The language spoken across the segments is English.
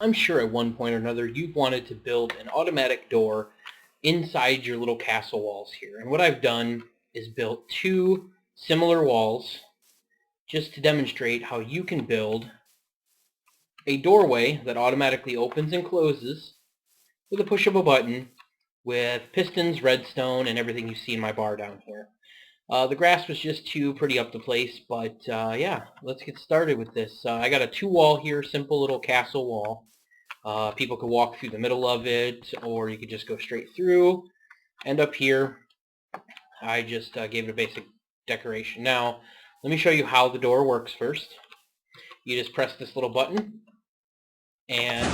I'm sure at one point or another you've wanted to build an automatic door inside your little castle walls here. And what I've done is built two similar walls just to demonstrate how you can build a doorway that automatically opens and closes with a push of a button with pistons, redstone, and everything you see in my bar down here. The grass was just too pretty up the place, but yeah, let's get started with this. I got a two-wall here, simple little castle wall. People could walk through the middle of it, or you could just go straight through. And up here, I just gave it a basic decoration. Now, let me show you how the door works first. You just press this little button, and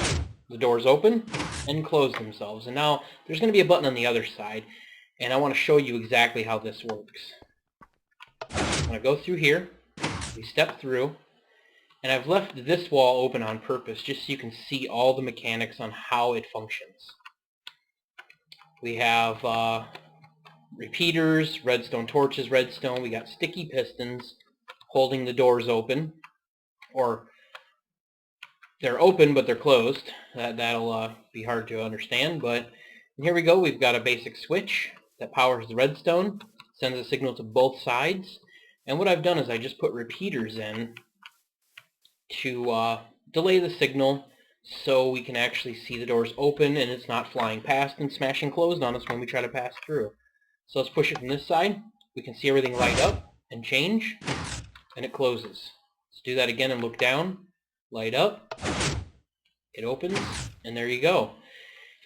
the doors open and close themselves. And now, there's going to be a button on the other side, and I want to show you exactly how this works. I'm going to go through here, we step through, and I've left this wall open on purpose just so you can see all the mechanics on how it functions. We have repeaters, redstone torches, redstone. We got sticky pistons holding the doors open, or they're open but they're closed. That'll be hard to understand, but here we go. We've got a basic switch that powers the redstone, sends a signal to both sides, and what I've done is I just put repeaters in to delay the signal so we can actually see the doors open and it's not flying past and smashing closed on us when we try to pass through. So let's push it from this side. We can see everything light up and change, and it closes. Let's do that again and look down. Light up, it opens, and there you go.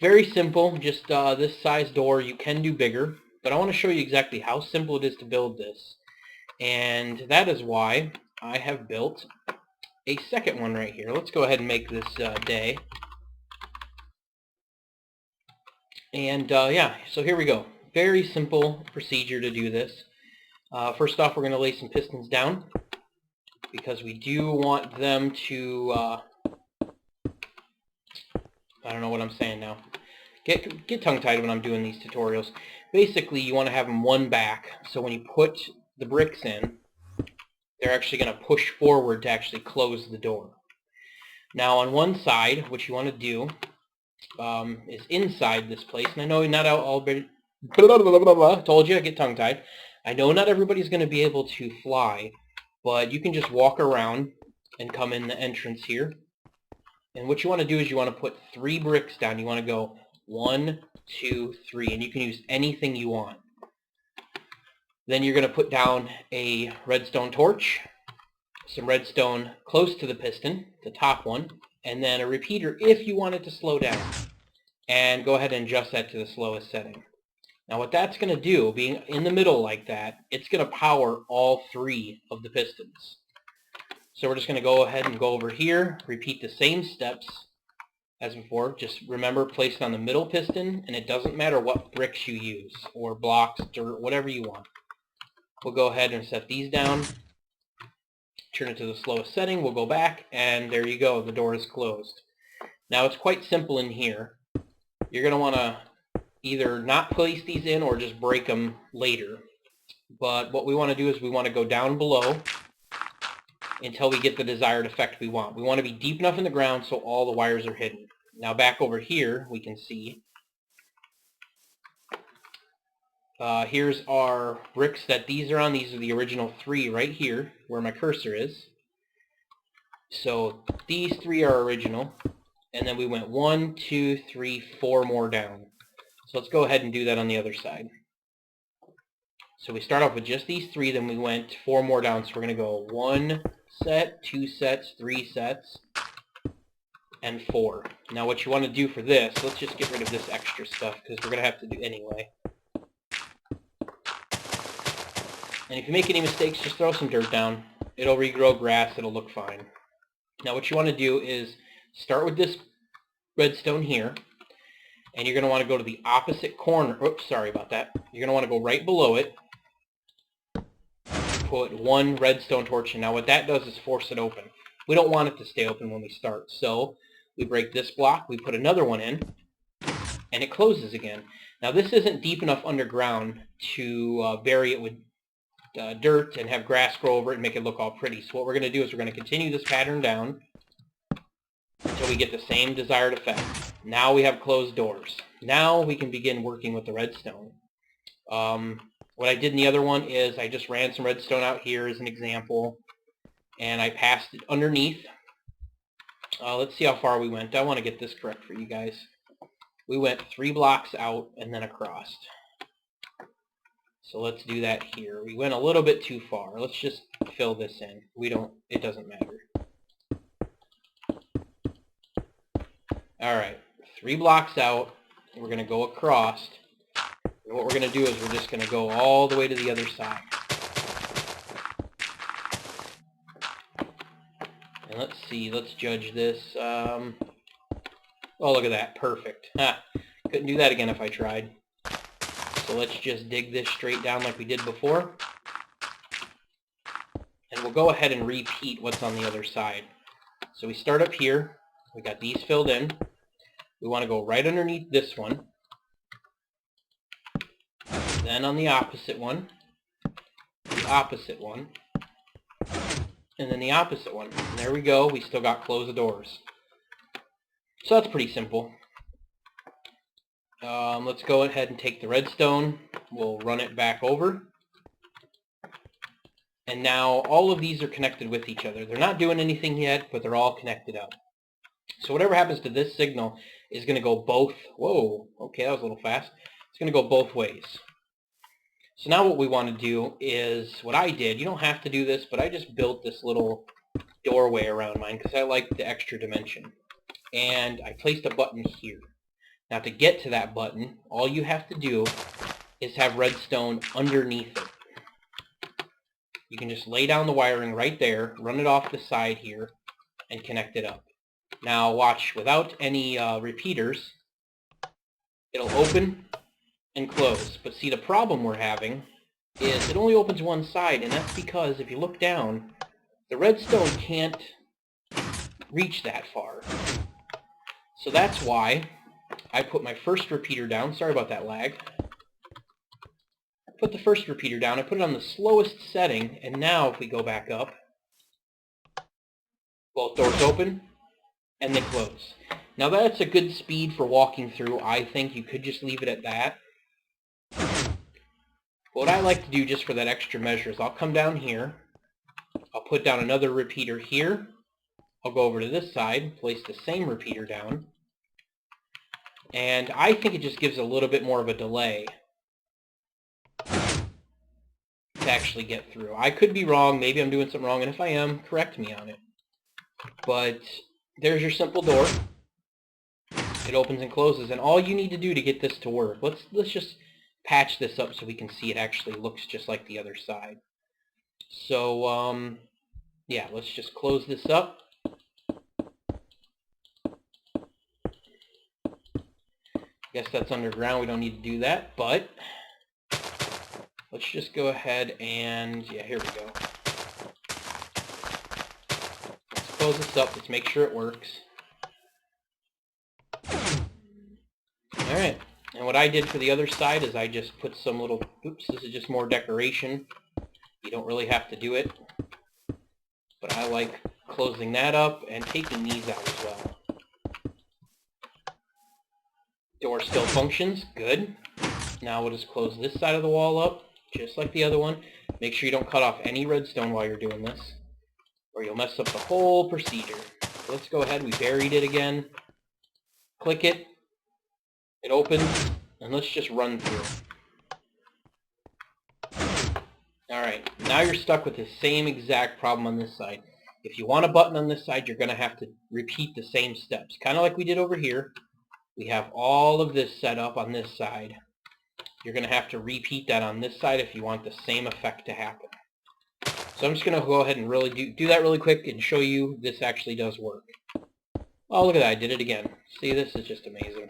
Very simple, just this size door. You can do bigger, but I want to show you exactly how simple it is to build this. And that is why I have built a second one right here. Let's go ahead and make this day. And yeah, so here we go. Very simple procedure to do this. First off, we're going to lay some pistons down because we do want them to, I don't know what I'm saying now. Get tongue-tied when I'm doing these tutorials. Basically, you want to have them one back, so when you put the bricks in, they're actually going to push forward to actually close the door. Now, on one side, what you want to do is inside this place, and I know not all told you I get tongue-tied. I know not everybody's going to be able to fly, but you can just walk around and come in the entrance here. And what you want to do is you want to put 3 bricks down. You want to go 1, 2, 3, and you can use anything you want. Then you're going to put down a redstone torch, some redstone close to the piston, the top one, and then a repeater if you want it to slow down. And go ahead and adjust that to the slowest setting. Now what that's going to do, being in the middle like that, it's going to power all 3 of the pistons. So we're just going to go ahead and go over here, repeat the same steps as before. Just remember, place it on the middle piston, and it doesn't matter what bricks you use, or blocks, dirt, whatever you want. We'll go ahead and set these down, turn it to the slowest setting, we'll go back, and there you go, the door is closed. Now it's quite simple in here. You're going to want to either not place these in or just break them later. But what we want to do is we want to go down below until we get the desired effect we want. We want to be deep enough in the ground so all the wires are hidden. Now back over here, we can see here's our bricks that these are on. These are the original 3 right here where my cursor is. So these 3 are original, and then we went 1, 2, 3, 4 more down. So let's go ahead and do that on the other side. So we start off with just these 3, then we went 4 more down. So we're going to go 1 set, 2 sets, 3 sets, and 4. Now what you want to do for this, let's just get rid of this extra stuff because we're going to have to do anyway. And if you make any mistakes, just throw some dirt down. It'll regrow grass, it'll look fine. Now what you want to do is start with this redstone here, and you're going to want to go to the opposite corner. Oops, sorry about that. You're going to want to go right below it, put 1 redstone torch in. Now what that does is force it open. We don't want it to stay open when we start, so we break this block, we put another one in, and it closes again. Now this isn't deep enough underground to bury it with dirt and have grass grow over it and make it look all pretty. So what we're going to do is we're going to continue this pattern down. until we get the same desired effect. Now we have closed doors. Now we can begin working with the redstone. What I did in the other one is I just ran some redstone out here as an example, and I passed it underneath. Let's see how far we went. I want to get this correct for you guys. We went 3 blocks out and then across. So let's do that here. We went a little bit too far. Let's just fill this in. It doesn't matter. Alright, 3 blocks out. We're going to go across. And what we're going to do is we're just going to go all the way to the other side. And let's see, let's judge this. Oh, look at that. Perfect. Couldn't do that again if I tried. So let's just dig this straight down like we did before. And we'll go ahead and repeat what's on the other side. So we start up here. We got these filled in. We want to go right underneath this one. Then on the opposite one. The opposite one. And then the opposite one. And there we go. We still got closed doors. So that's pretty simple. Let's go ahead and take the redstone. We'll run it back over. And now all of these are connected with each other. They're not doing anything yet, but they're all connected up. So whatever happens to this signal is going to go both... Whoa, okay, that was a little fast. It's going to go both ways. So now what we want to do is what I did. You don't have to do this, but I just built this little doorway around mine because I like the extra dimension. And I placed a button here. Now to get to that button, all you have to do is have redstone underneath it. You can just lay down the wiring right there, run it off the side here, and connect it up. Now watch, without any repeaters, it'll open and close. But see, the problem we're having is it only opens one side, and that's because if you look down, the redstone can't reach that far. So that's why I put my first repeater down. Sorry about that lag. I put the first repeater down. I put it on the slowest setting, and now if we go back up, both doors open and they close. Now that's a good speed for walking through. I think you could just leave it at that. What I like to do just for that extra measure is I'll come down here. I'll put down another repeater here. I'll go over to this side, place the same repeater down. And I think it just gives a little bit more of a delay to actually get through. I could be wrong. Maybe I'm doing something wrong, and if I am, correct me on it. But there's your simple door. It opens and closes, and all you need to do to get this to work, let's just patch this up so we can see it actually looks just like the other side. So, yeah, let's just close this up. Guess that's underground. We don't need to do that, but let's just go ahead and, yeah, here we go. Let's close this up. Let's make sure it works. Alright, and what I did for the other side is I just put some little, oops, this is just more decoration. You don't really have to do it, but I like closing that up and taking these out as well. Door still functions, good. Now we'll just close this side of the wall up, just like the other one. Make sure you don't cut off any redstone while you're doing this, or you'll mess up the whole procedure. So let's go ahead, we buried it again. Click it, it opens, and let's just run through. Alright, now you're stuck with the same exact problem on this side. If you want a button on this side, you're going to have to repeat the same steps, kind of like we did over here. We have all of this set up on this side. You're going to have to repeat that on this side if you want the same effect to happen. So I'm just going to go ahead and really do that really quick and show you this actually does work. Oh, look at that. I did it again. See, this is just amazing.